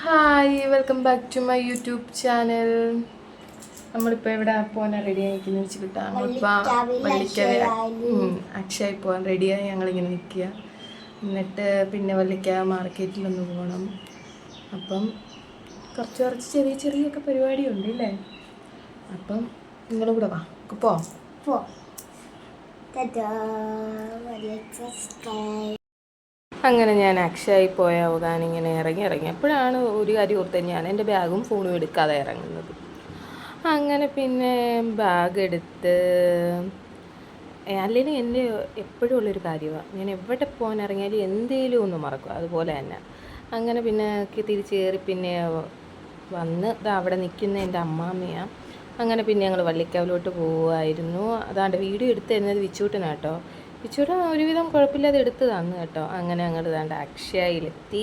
Hi, welcome back to my YouTube channel. നമ്മളിപ്പോൾ എവിടെ പോകാൻ റെഡി ആയിരിക്കുന്നു വെച്ചിട്ടാ നമ്മളിപ്പോൾ വള്ളിക്കാവ് അക്ഷയ പോകാൻ റെഡിയായി ഞങ്ങളിങ്ങനെ നിൽക്കുക. എന്നിട്ട് പിന്നെ വള്ളിക്കാവ് മാർക്കറ്റിലൊന്ന് പോകണം. അപ്പം കുറച്ച് ചെറിയ ചെറിയൊക്കെ പരിപാടിയുണ്ട് അല്ലേ. അപ്പം നിങ്ങളും കൂടെ വാ, പോവാം. അങ്ങനെ ഞാൻ അക്ഷയായി പോയ അവതാൻ ഇങ്ങനെ ഇറങ്ങിയപ്പോഴാണ് ഒരു കാര്യം ഓർത്തത്, ഞാൻ എൻ്റെ ബാഗും ഫോണും എടുക്കാതെ ഇറങ്ങുന്നത്. അങ്ങനെ പിന്നെ ബാഗ് എടുത്ത്, അല്ലെങ്കിൽ എൻ്റെ എപ്പോഴും ഉള്ളൊരു കാര്യമാണ്, ഞാൻ എവിടെ പോകാൻ ഇറങ്ങിയാലും എന്തേലും ഒന്ന് മറക്കും, അതുപോലെ തന്നെ. അങ്ങനെ പിന്നെ തിരിച്ച് കയറി പിന്നെ വന്ന് അവിടെ നിൽക്കുന്ന എൻ്റെ അമ്മാമ്മയാണ്. അങ്ങനെ പിന്നെ ഞങ്ങൾ വള്ളിക്കാവിലോട്ട് പോവുമായിരുന്നു. അതാണ്ട് വീഡിയോ എടുത്ത് തരുന്നത് വിച്ചൂട്ടനാട്ടോ. വിച്ചൂട്ടൻ ഒരുവിധം കുഴപ്പമില്ലാതെ എടുത്ത് തന്നു കേട്ടോ. അങ്ങനെ ഞങ്ങൾ ഇതാണ്ട് അക്ഷയയിലെത്തി.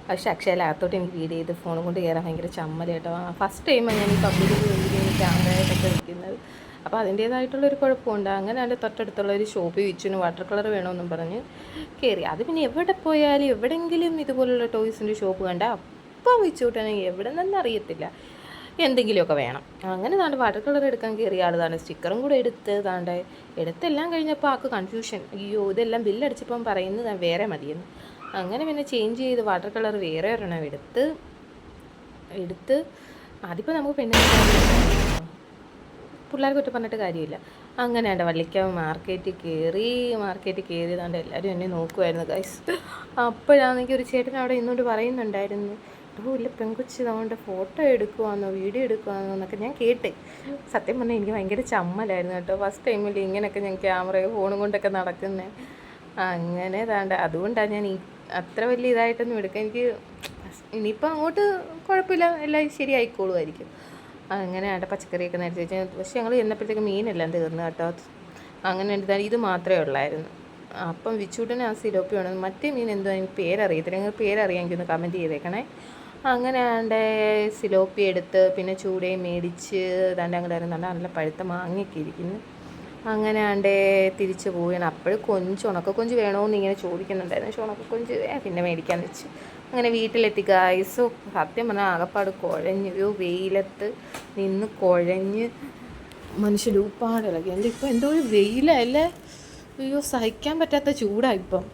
പക്ഷേ അക്ഷയയിലകത്തോട്ട് എനിക്ക് വീഡിയോ ചെയ്ത് ഫോൺ കൊണ്ട് കയറാൻ ഭയങ്കര ചമ്മൽ കേട്ടോ. ഫസ്റ്റ് ടൈമാണ് ഞാൻ ഈ പബ്ലിക് ക്യാമറയായിട്ടൊക്കെ വയ്ക്കുന്നത്. അപ്പോൾ അതിൻ്റേതായിട്ടുള്ളൊരു കുഴപ്പമുണ്ട്. അങ്ങനെ അതിൻ്റെ തൊട്ടടുത്തുള്ള ഒരു ഷോപ്പിൽ വിച്ചുവിന് വാട്ടർ കളർ വേണമെന്നും പറഞ്ഞ് കയറി. അത് പിന്നെ എവിടെ പോയാലും എവിടെയെങ്കിലും ഇതുപോലുള്ള ടോയ്സിൻ്റെ ഷോപ്പ് കണ്ടാൽ അപ്പം വിച്ചുവിട്ടാണെങ്കിൽ എവിടെ നിന്നൊന്നും അറിയത്തില്ല, എന്തെങ്കിലുമൊക്കെ വേണം. അങ്ങനെ താണ്ട് വാട്ടർ കളർ എടുക്കാൻ കയറിയ ആൾ താണ്ട് സ്റ്റിക്കറും കൂടെ എടുത്തെല്ലാം കഴിഞ്ഞപ്പോൾ ആൾക്ക് കൺഫ്യൂഷൻ. അയ്യോ, ഇതെല്ലാം ബില്ലടിച്ചപ്പം പറയുന്നത് വേറെ മതിയെന്ന്. അങ്ങനെ പിന്നെ ചേഞ്ച് ചെയ്ത് വാട്ടർ കളർ വേറെ ഒരെണ്ണം എടുത്ത് അതിപ്പോൾ നമുക്ക് പിള്ളേർക്ക് ഒറ്റ പറഞ്ഞിട്ട് കാര്യമില്ല. അങ്ങനെ ആണ്ട് വള്ളിക്കാവ് മാർക്കറ്റിൽ കയറി താണ്ട് എല്ലാവരും എന്നെ നോക്കുമായിരുന്നു ഗൈസ്. അപ്പോഴാണെങ്കിൽ ഒരു ചേട്ടൻ അവിടെ ഇന്നുകൊണ്ട് പറയുന്നുണ്ടായിരുന്നു, ഇല്ല പെങ്കൊച്ച് അതുകൊണ്ട് ഫോട്ടോ എടുക്കുവാന്നോ വീഡിയോ എടുക്കുവാന്നോ എന്നൊക്കെ ഞാൻ കേട്ടേ. സത്യം പറഞ്ഞാൽ എനിക്ക് ഭയങ്കര ചമ്മലായിരുന്നു കേട്ടോ. ഫസ്റ്റ് ടൈമിൽ ഇങ്ങനെയൊക്കെ ഞാൻ ക്യാമറയും ഫോണും കൊണ്ടൊക്കെ നടക്കുന്നത്. അങ്ങനെ താണ്ട അതുകൊണ്ടാണ് ഞാൻ അത്ര വലിയ ഇതായിട്ടൊന്നും എടുക്കുക. എനിക്ക് ഇനിയിപ്പോൾ അങ്ങോട്ട് കുഴപ്പമില്ല, എല്ലാം ശരിയായിക്കോളുമായിരിക്കും. അങ്ങനെ ആണ്ട പച്ചക്കറിയൊക്കെ നേരത്തെ വെച്ചാൽ, പക്ഷേ ഞങ്ങൾ ചെന്നപ്പോഴത്തേക്ക് മീനെല്ലാം തീർന്നു കേട്ടോ. അങ്ങനെ എടുത്താൽ ഇത് മാത്രമേ ഉള്ളായിരുന്നു. അപ്പം വിച്ചൂട്ടനെ ആ സിലോപ്പി വേണം. മറ്റേ മീൻ എന്തോ എനിക്ക് പേരറിയത്തില്ല, നിങ്ങൾ പേരറിയാമെങ്കിൽ ഒന്ന് കമൻറ്റ് ചെയ്തേക്കണേ. അങ്ങനെ ആണ്ടെ സിലോപ്പി എടുത്ത് പിന്നെ ചൂടയും മേടിച്ച് താണ്ട് അങ്ങോട്ട് ഇറങ്ങുന്നുണ്ട്. നല്ല പഴുത്ത മാങ്ങയൊക്കെ ഇരിക്കുന്നു. അങ്ങനെ ആണ്ടെ തിരിച്ച് പോവുകയാണ്. അപ്പോഴും ഉണക്കക്കൊഞ്ച് വേണമെന്ന് ഇങ്ങനെ ചോദിക്കുന്നുണ്ടായിരുന്നു. പക്ഷേ ഉണക്കക്കൊഞ്ച് പിന്നെ മേടിക്കാമെന്ന് വെച്ച് അങ്ങനെ വീട്ടിലെത്തി ഗായ്സ്. സത്യം പറഞ്ഞാൽ ആകപ്പാട് കുഴഞ്ഞു, വെയിലത്ത് നിന്ന് കുഴഞ്ഞ് മനുഷ്യ ലൂപ്പാടിളകി. എൻ്റെ ഇപ്പോൾ എന്തോ ഒരു വെയിലല്ലേ, അയ്യോ സഹിക്കാൻ പറ്റാത്ത ചൂടാണ് ഇപ്പം.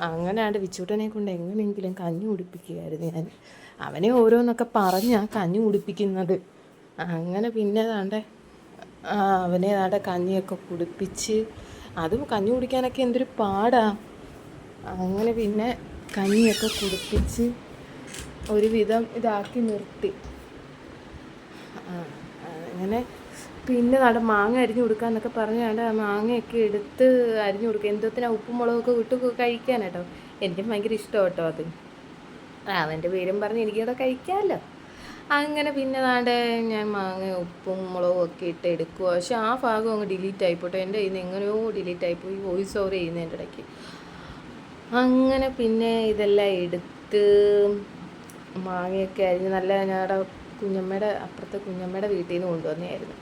അങ്ങനെ ആണ്ട് വിച്ചൂട്ടനെ കൊണ്ട് എങ്ങനെയെങ്കിലും കഞ്ഞി കുടിപ്പിക്കുകയായിരുന്നു ഞാൻ. അവനെ ഓരോന്നൊക്കെ പറഞ്ഞാൽ കഞ്ഞി കുടിപ്പിക്കുന്നത്. അങ്ങനെ പിന്നെ താണ്ടെ അവനെ താണ്ടെ കഞ്ഞിയൊക്കെ കുടിപ്പിച്ച്, അതും കഞ്ഞി കുടിക്കാനൊക്കെ എന്തൊരു പാടാ. അങ്ങനെ പിന്നെ കഞ്ഞിയൊക്കെ കുടിപ്പിച്ച് ഒരുവിധം ഇതാക്കി നിർത്തി. അങ്ങനെ പിന്നെ നാടെ മാങ്ങ അരിഞ്ഞു കൊടുക്കാമെന്നൊക്കെ പറഞ്ഞാണ്ട് ആ മാങ്ങയൊക്കെ എടുത്ത് അരിഞ്ഞു കൊടുക്കുക. എന്തോത്തിനാ ഉപ്പും മുളകൊക്കെ വിട്ട് കഴിക്കാനാട്ടോ. എനിക്കും ഭയങ്കര ഇഷ്ടം കേട്ടോ അത്. അവൻ്റെ പേരും പറഞ്ഞ് എനിക്കവിടെ കഴിക്കാമല്ലോ. അങ്ങനെ പിന്നെ നാടെ ഞാൻ മാങ്ങ ഉപ്പും മുളകും ഒക്കെ ഇട്ട് എടുക്കുക. പക്ഷെ ആ ഭാഗം അങ്ങ് ഡിലീറ്റ് ആയിപ്പോട്ടെ. എൻ്റെ കയ്യിൽ നിന്ന് എങ്ങനെയോ ഡിലീറ്റ് ആയിപ്പോയി, വോയിസ് ഓവർ ചെയ്യുന്നതിൻ്റെ ഇടയ്ക്ക്. അങ്ങനെ പിന്നെ ഇതെല്ലാം എടുത്ത് മാങ്ങയൊക്കെ അരിഞ്ഞ് നല്ല ഞങ്ങളുടെ അപ്പുറത്തെ കുഞ്ഞമ്മയുടെ വീട്ടിൽ നിന്ന് കൊണ്ടുവന്നതായിരുന്നു.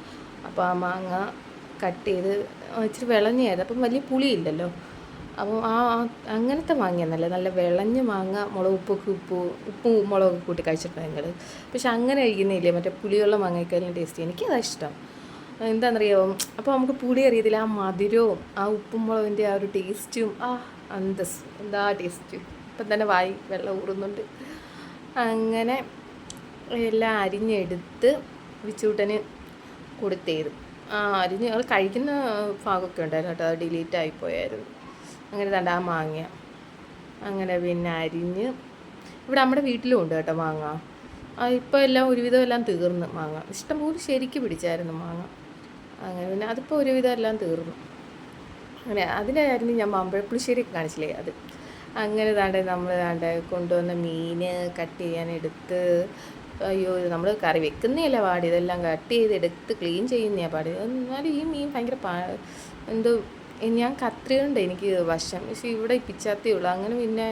അപ്പോൾ ആ മാങ്ങ കട്ട് ചെയ്ത് ഇച്ചിരി വിളഞ്ഞായിരുന്നു, അപ്പം വലിയ പുളിയില്ലല്ലോ. അപ്പോൾ അങ്ങനത്തെ മാങ്ങയെന്നല്ല, നല്ല വിളഞ്ഞ മാങ്ങ ഉപ്പും മുളകൊക്കെ കൂട്ടി കഴിച്ചിട്ടുണ്ട് ഞങ്ങൾ. പക്ഷെ അങ്ങനെ കഴിക്കുന്നില്ലേ, മറ്റേ പുളിയുള്ള മാങ്ങയ്ക്കാലും ടേസ്റ്റ്. എനിക്കതാണ് ഇഷ്ടം. എന്താണെന്നറിയാമോ, അപ്പോൾ നമുക്ക് പുളി അറിയത്തില്ല, ആ മധുരവും ആ ഉപ്പും മുളകിൻ്റെ ആ ഒരു ടേസ്റ്റും എന്താ ടേസ്റ്റ്. ഇപ്പം തന്നെ വായി വെള്ളം ഊറുന്നുണ്ട്. അങ്ങനെ എല്ലാം അരിഞ്ഞെടുത്ത് വിച്ചൂട്ടന് കൊടുത്തേരും. അരിഞ്ഞ് ഞങ്ങൾ കഴിക്കുന്ന ഭാഗമൊക്കെ ഉണ്ടായിരുന്നു കേട്ടോ, അത് ഡിലീറ്റ് ആയിപ്പോയായിരുന്നു. അങ്ങനെ തണ്ട ആ മാങ്ങ അങ്ങനെ പിന്നെ അരിഞ്ഞ് ഇവിടെ നമ്മുടെ വീട്ടിലും ഉണ്ട് കേട്ടോ മാങ്ങ. ഇപ്പോൾ എല്ലാം ഒരുവിധം എല്ലാം തീർന്നു. മാങ്ങ ഇഷ്ടംപോലെ ശരിക്ക് പിടിച്ചായിരുന്നു മാങ്ങ. അങ്ങനെ പിന്നെ അതിപ്പോൾ ഒരുവിധം എല്ലാം തീർന്നു. അങ്ങനെ അതിനായിരുന്നു ഞാൻ മാമ്പഴപ്പുളിശ്ശേരിയൊക്കെ കാണിച്ചില്ലേ അത്. അങ്ങനെ നമ്മൾ കൊണ്ടുവന്ന മീൻ കട്ട് ചെയ്യാനെടുത്ത്, അയ്യോ നമ്മൾ കറി വെക്കുന്നതല്ല പാട്, ഇതെല്ലാം കട്ട് ചെയ്തെടുത്ത് ക്ലീൻ ചെയ്യുന്നതാണ് പാട്. എന്നാലും ഈ മീൻ ഭയങ്കര എന്തോ ഞാൻ കത്രിയുണ്ട് എനിക്ക് വശം, പക്ഷേ ഇവിടെ പിച്ചാത്തിയുള്ളൂ. അങ്ങനെ പിന്നെ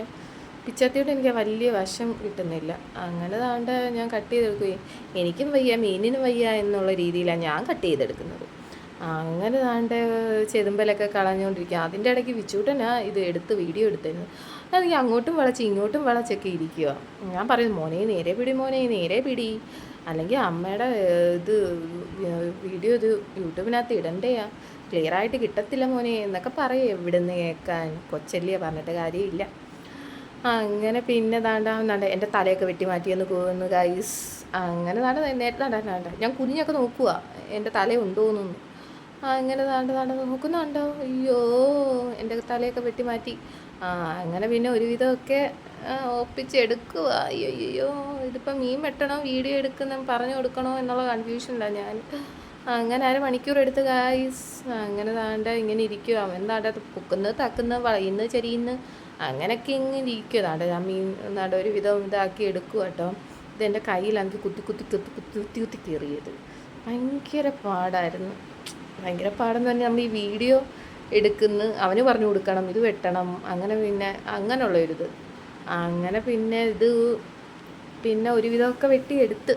പിച്ചാത്തിയോട്ട് എനിക്ക് വലിയ വശം കിട്ടുന്നില്ല. അങ്ങനെ ഞാൻ കട്ട് ചെയ്തെടുക്കുകയും എനിക്കും വയ്യ മീനിനും വയ്യ എന്നുള്ള രീതിയിലാണ് ഞാൻ കട്ട് ചെയ്തെടുക്കുന്നത്. അങ്ങനെ ചെതുമ്പലൊക്കെ കളഞ്ഞുകൊണ്ടിരിക്കുക. അതിൻ്റെ ഇടയ്ക്ക് വിച്ചൂട്ടനാ ഇത് എടുത്ത് വീഡിയോ എടുത്തിരുന്നു. എനിക്ക് അങ്ങോട്ടും വളച്ച് ഇങ്ങോട്ടും വളച്ചൊക്കെ ഇരിക്കുക. ഞാൻ പറയുന്നു മോനെ നേരെ പിടി, മോനെ നേരെ പിടി, അല്ലെങ്കിൽ അമ്മയുടെ ഇത് വീഡിയോ ഇത് യൂട്യൂബിനകത്ത് ഇടണ്ടേയാ, ക്ലിയറായിട്ട് കിട്ടത്തില്ല മോനെ എന്നൊക്കെ പറയും. എവിടുന്ന് കേൾക്കാൻ, കൊച്ചല്ലിയ പറഞ്ഞിട്ട് കാര്യമില്ല. അങ്ങനെ പിന്നെ താണ്ടാ എൻ്റെ തലയൊക്കെ വെട്ടി മാറ്റിയെന്ന് പോകുന്നു ഗൈസ്. അങ്ങനെ നേരത്തെ ഞാൻ കുഞ്ഞൊക്കെ നോക്കുക എൻ്റെ തല ഉണ്ടോയെന്നൊന്നും. അങ്ങനെ നോക്കുന്നുണ്ടോ, അയ്യോ എൻ്റെ തലയൊക്കെ വെട്ടി മാറ്റി. അങ്ങനെ പിന്നെ ഒരുവിധമൊക്കെ ഒപ്പിച്ചെടുക്കുക. അയ്യോ ഇതിപ്പോൾ മീൻ വെട്ടണോ വീഡിയോ എടുക്കുന്ന പറഞ്ഞു കൊടുക്കണോ എന്നുള്ള കൺഫ്യൂഷനിലാണ് ഞാൻ. അങ്ങനെ അരമണിക്കൂർ എടുത്ത് ഗായ്സ്. അങ്ങനെ ഇങ്ങനെ ഇരിക്കുക. അവൻ പൊക്കുന്നത് തക്കുന്നത് വളയുന്നത് ചെരിയുന്നു അങ്ങനെയൊക്കെ ഇങ്ങനെ ഇരിക്കുക. ഞാൻ മീൻ ഒരു വിധം ഇതാക്കി എടുക്കുക കേട്ടോ. ഇതെൻ്റെ കയ്യിലാണെങ്കിൽ കുത്തി കയറിയത് ഭയങ്കര പാടായിരുന്നു. ഭയങ്കര പാടെന്ന് പറഞ്ഞാൽ നമ്മൾ ഈ വീഡിയോ എടുക്കുന്നു, അവന് പറഞ്ഞു കൊടുക്കണം, ഇത് വെട്ടണം, അങ്ങനെ പിന്നെ അങ്ങനെയുള്ളൊരിത്. അങ്ങനെ പിന്നെ ഒരുവിധമൊക്കെ വെട്ടിയെടുത്ത്.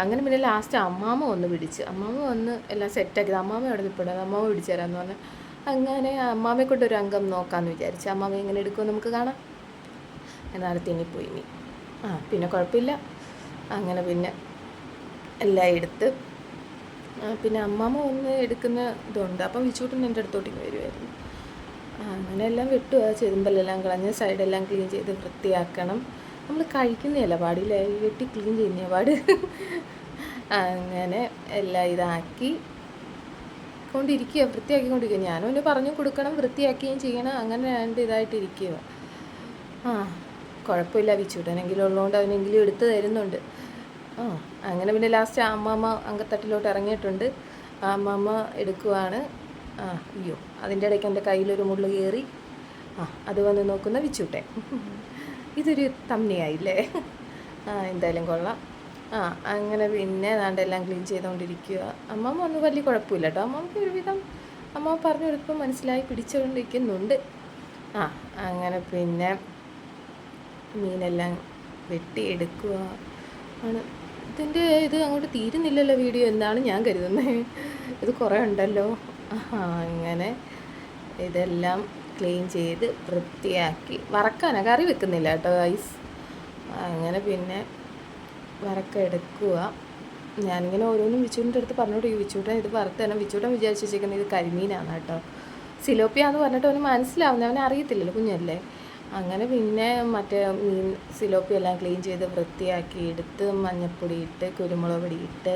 അങ്ങനെ പിന്നെ ലാസ്റ്റ് അമ്മാമ്മ വന്ന് എല്ലാം സെറ്റാക്കിയത്. അമ്മാമ്മ അവിടെ നിൽപ്പുണ്ട്, അമ്മാമ്മ പിടിച്ചു തരാമെന്ന് പറഞ്ഞു. അങ്ങനെ അമ്മാമ്മയെ കൊണ്ടൊരു അംഗം നോക്കാമെന്ന് വിചാരിച്ചു. അമ്മാമ്മ എങ്ങനെ എടുക്കുമെന്ന് നമുക്ക് കാണാം. എന്നാലും തിന്നിപ്പോയി നീ. പിന്നെ കുഴപ്പമില്ല. അങ്ങനെ പിന്നെ എല്ലാം എടുത്ത് പിന്നെ അമ്മാമ്മ വന്ന് എടുക്കുന്ന ഇതുണ്ട്. അപ്പം വിച്ചൂട്ടൻ എൻ്റെ അടുത്തോട്ടേക്ക് വരുമായിരുന്നു. അങ്ങനെ എല്ലാം വെട്ടുക, ചെതുമ്പലെല്ലാം കളഞ്ഞ് സൈഡെല്ലാം ക്ലീൻ ചെയ്ത് വൃത്തിയാക്കണം. നമ്മൾ കഴിക്കുന്നതല്ല പാടില്ല, വെട്ടി ക്ലീൻ ചെയ്യുന്ന പാട്. അങ്ങനെ എല്ലാം ഇതാക്കി കൊണ്ടിരിക്കുക, വൃത്തിയാക്കിക്കൊണ്ടിരിക്കുക. ഞാനും ഒന്ന് പറഞ്ഞു കൊടുക്കണം, വൃത്തിയാക്കുകയും ചെയ്യണം. അങ്ങനെ ഇതായിട്ടിരിക്കുക. കുഴപ്പമില്ല, വിച്ചൂട്ടനെങ്കിലും ഉള്ളതുകൊണ്ട് അവനെങ്കിലും എടുത്ത് തരുന്നുണ്ട്. അങ്ങനെ പിന്നെ ലാസ്റ്റ് അമ്മാമ്മ അങ്കത്തട്ടിലോട്ട് ഇറങ്ങിയിട്ടുണ്ട്. അമ്മാമ്മ എടുക്കുവാണ്. അയ്യോ അതിൻ്റെ ഇടയ്ക്ക് എൻ്റെ കയ്യിലൊരു മുള്ളു കയറി. അത് വന്ന് നോക്കുന്ന വിച്ചൂട്ടെ. ഇതൊരു തമ്മിയായില്ലേ. എന്തായാലും കൊള്ളാം. അങ്ങനെ പിന്നെ എല്ലാം ക്ലീൻ ചെയ്തുകൊണ്ടിരിക്കുക. അമ്മാമ്മ ഒന്നും വലിയ കുഴപ്പമില്ല കേട്ടോ. അമ്മാമ്മക്ക് ഒരുവിധം അമ്മ പറഞ്ഞു കൊടുക്കുമ്പോൾ മനസ്സിലായി പിടിച്ചുകൊണ്ടിരിക്കുന്നുണ്ട്. അങ്ങനെ പിന്നെ മീനെല്ലാം വെട്ടി എടുക്കുക ആണ്. ഇതിൻ്റെ ഇത് അങ്ങോട്ട് തീരുന്നില്ലല്ലോ വീഡിയോ എന്നാണ് ഞാൻ കരുതുന്നത്. ഇത് കുറേ ഉണ്ടല്ലോ. അങ്ങനെ ഇതെല്ലാം ക്ലീൻ ചെയ്ത് വൃത്തിയാക്കി വറക്കാനാണ്, കറി വെക്കുന്നില്ല കേട്ടോ ഗൈസ്. അങ്ങനെ പിന്നെ വറക്കെടുക്കുക. ഞാനിങ്ങനെ ഓരോന്നും വിച്ചൂട്ടിൻ്റെ അടുത്ത് പറഞ്ഞോണ്ടിരിക്കും, വിച്ചൂട്ടൻ ഇത് വറുത്ത് തന്നെ. വിച്ചൂട്ടൻ വിചാരിച്ച് വെച്ചിരിക്കുന്നത് ഇത് കരിമീനാണ് കേട്ടോ. സിലോപ്പിയാന്ന് പറഞ്ഞിട്ട് അവന് മനസ്സിലാവുന്നത്, അവനെ അറിയത്തില്ലല്ലോ, കുഞ്ഞല്ലേ. അങ്ങനെ പിന്നെ മറ്റേ മീൻ സിലോപ്പി എല്ലാം ക്ലീൻ ചെയ്ത് വൃത്തിയാക്കി എടുത്ത് മഞ്ഞൾപ്പൊടി ഇട്ട് കുരുമുളക് പൊടി ഇട്ട്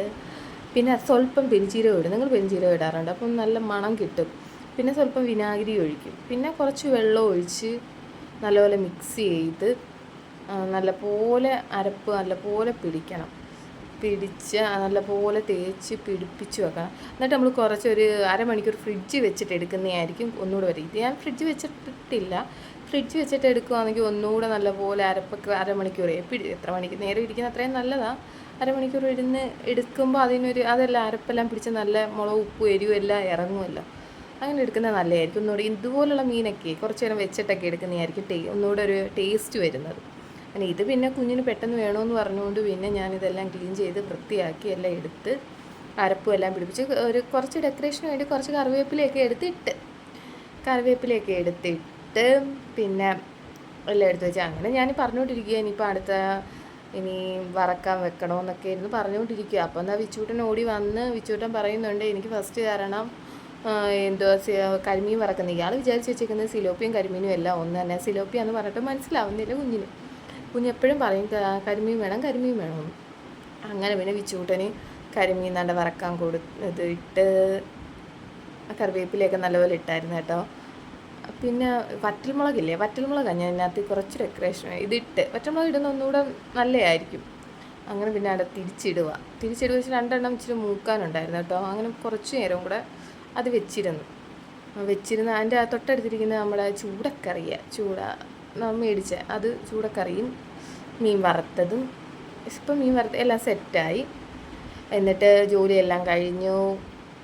പിന്നെ സ്വല്പം പെരിഞ്ചീരകം ഇടും. നിങ്ങൾ പെരിഞ്ചീരകം ഇടാറുണ്ട്, അപ്പം നല്ല മണം കിട്ടും. പിന്നെ സ്വല്പം വിനാഗിരി ഒഴിക്കും. പിന്നെ കുറച്ച് വെള്ളം ഒഴിച്ച് നല്ലപോലെ മിക്സ് ചെയ്ത് നല്ലപോലെ അരപ്പ് നല്ലപോലെ പിടിച്ച് നല്ലപോലെ തേച്ച് പിടിപ്പിച്ച് വെക്കണം. എന്നിട്ട് നമ്മൾ കുറച്ചൊരു അരമണിക്കൂർ ഫ്രിഡ്ജ് വെച്ചിട്ട് എടുക്കുന്നതായിരിക്കും ഒന്നുകൂടെ വരും. ഇത് ഞാൻ ഫ്രിഡ്ജ് വെച്ചിട്ടില്ല. ഫ്രിഡ്ജ് വെച്ചിട്ട് എടുക്കുകയാണെങ്കിൽ ഒന്നുകൂടെ നല്ലപോലെ അരപ്പൊക്കെ അരമണിക്കൂർ എത്ര മണിക്കൂർ നേരം ഇരിക്കുന്ന അത്രയും നല്ലതാണ്. അരമണിക്കൂർ എടുക്കുമ്പോൾ അതെല്ലാം അരപ്പെല്ലാം പിടിച്ച് നല്ല മുളക് ഉപ്പ് എരിവും എല്ലാം ഇറങ്ങുമല്ലോ. അങ്ങനെ എടുക്കുന്നത് നല്ലതായിരിക്കും. ഒന്നുകൂടെ ഇതുപോലുള്ള മീനൊക്കെ കുറച്ച് നേരം വെച്ചിട്ടൊക്കെ എടുക്കുന്നതായിരിക്കും ഒന്നുകൂടെ ഒരു ടേസ്റ്റ് വരുന്നത്. അങ്ങനെ ഇത് പിന്നെ കുഞ്ഞിന് പെട്ടെന്ന് വേണമെന്ന് പറഞ്ഞുകൊണ്ട് പിന്നെ ഞാനിതെല്ലാം ക്ലീൻ ചെയ്ത് വൃത്തിയാക്കി എല്ലാം എടുത്ത് അരപ്പും എല്ലാം പിടിപ്പിച്ച് കുറച്ച് ഡെക്കറേഷന് വേണ്ടി കുറച്ച് കറിവേപ്പിലയൊക്കെ എടുത്തിട്ട് പിന്നെ എല്ലാം എടുത്ത് വെച്ചാൽ അങ്ങനെ ഞാൻ പറഞ്ഞുകൊണ്ടിരിക്കുക. ഇനിയിപ്പോൾ ഇനി വറക്കാൻ വെക്കണമെന്നൊക്കെ ഇരുന്ന് പറഞ്ഞുകൊണ്ടിരിക്കുക. അപ്പോൾ എന്നാൽ വിച്ചൂട്ടൻ ഓടി വന്ന് വിച്ചൂട്ടൻ പറയുന്നുണ്ട് എനിക്ക് ഫസ്റ്റ് കാരണം കരിമീൻ വറക്കുന്നത്. ഇയാൾ വിചാരിച്ച് വെച്ചിരിക്കുന്നത് സിലോപ്പിയും കരിമീനും എല്ലാം ഒന്ന് തന്നെ. സിലോപ്പിയാന്ന് പറഞ്ഞിട്ട് മനസ്സിലാവുന്നില്ല കുഞ്ഞെപ്പോഴും പറയും കരിമീൻ വേണം. അങ്ങനെ പിന്നെ വിച്ചൂട്ടന് കരിമീൻ വറക്കാൻ ഇട്ട് കറിവേപ്പിലയൊക്കെ നല്ലപോലെ ഇട്ടായിരുന്നു കേട്ടോ. പിന്നെ വറ്റൽമുളകാണ് ഞാൻ ഇതിനകത്ത് കുറച്ച് ഡെക്കറേഷൻ വറ്റൽമുളക് ഇടുന്ന ഒന്നുകൂടെ നല്ലതായിരിക്കും. അങ്ങനെ പിന്നെ അവിടെ തിരിച്ചിടുക വെച്ച് 2 എണ്ണം ഇച്ചിരി മൂക്കാനുണ്ടായിരുന്നു കേട്ടോ. അങ്ങനെ കുറച്ച് നേരം കൂടെ അത് വെച്ചിരുന്നു. അതിൻ്റെ തൊട്ടടുത്തിരിക്കുന്ന നമ്മുടെ മേടിച്ച അത് ചൂടക്കറിയും മീൻ വറുത്തതും. ഇപ്പം മീൻ വറുത്ത എല്ലാം സെറ്റായി. എന്നിട്ട് ജോലിയെല്ലാം കഴിഞ്ഞു.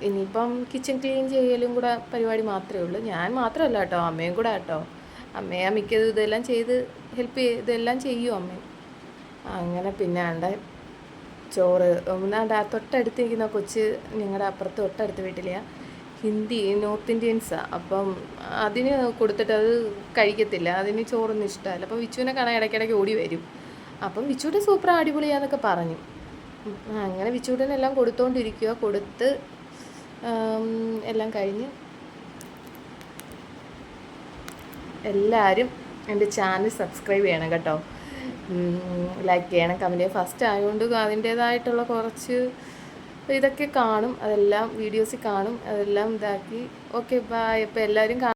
ഇനിയിപ്പം കിച്ചൺ ക്ലീൻ ചെയ്യലും കൂടെ പരിപാടി മാത്രമേ ഉള്ളൂ. ഞാൻ മാത്രമല്ല കേട്ടോ, അമ്മയും കൂടെ കേട്ടോ. അമ്മയെ മിക്കതും ഇതെല്ലാം ചെയ്ത് ഇതെല്ലാം ചെയ്യും അമ്മയും. അങ്ങനെ പിന്നെ ചോറ് തൊട്ടടുത്ത് നിൽക്കുന്ന കൊച്ച് ഞങ്ങളുടെ അപ്പുറത്ത് തൊട്ടടുത്ത് വീട്ടിലെയാണ്. ഹിന്ദി നോർത്ത് ഇന്ത്യൻസാണ്. അപ്പം അതിന് കൊടുത്തിട്ട് അത് കഴിക്കത്തില്ല, അതിന് ചോറൊന്നും ഇഷ്ടമല്ല. അപ്പം വിച്ചുവിനെ കാണാൻ ഇടയ്ക്കിടയ്ക്ക് ഓടി വരും. അപ്പം വിച്ചുവിൻ്റെ സൂപ്പർ അടിപൊളിയാന്നൊക്കെ പറഞ്ഞു. അങ്ങനെ വിച്ചുവിനെല്ലാം കൊടുത്തുകൊണ്ടിരിക്കുക. കൊടുത്ത് എല്ലാം കഴിഞ്ഞ് എല്ലാവരും എൻ്റെ ചാനൽ സബ്സ്ക്രൈബ് ചെയ്യണം കേട്ടോ. ലൈക്ക് ചെയ്യണം, കമൻറ്റ് ചെയ്യണം. ഫസ്റ്റ് ആയതുകൊണ്ട് അതിൻ്റേതായിട്ടുള്ള കുറച്ച് ഇതൊക്കെ കാണും, അതെല്ലാം വീഡിയോസിൽ കാണും, അതെല്ലാം ഇതാക്കി. Okay bye. അപ്പോൾ എല്ലാവരും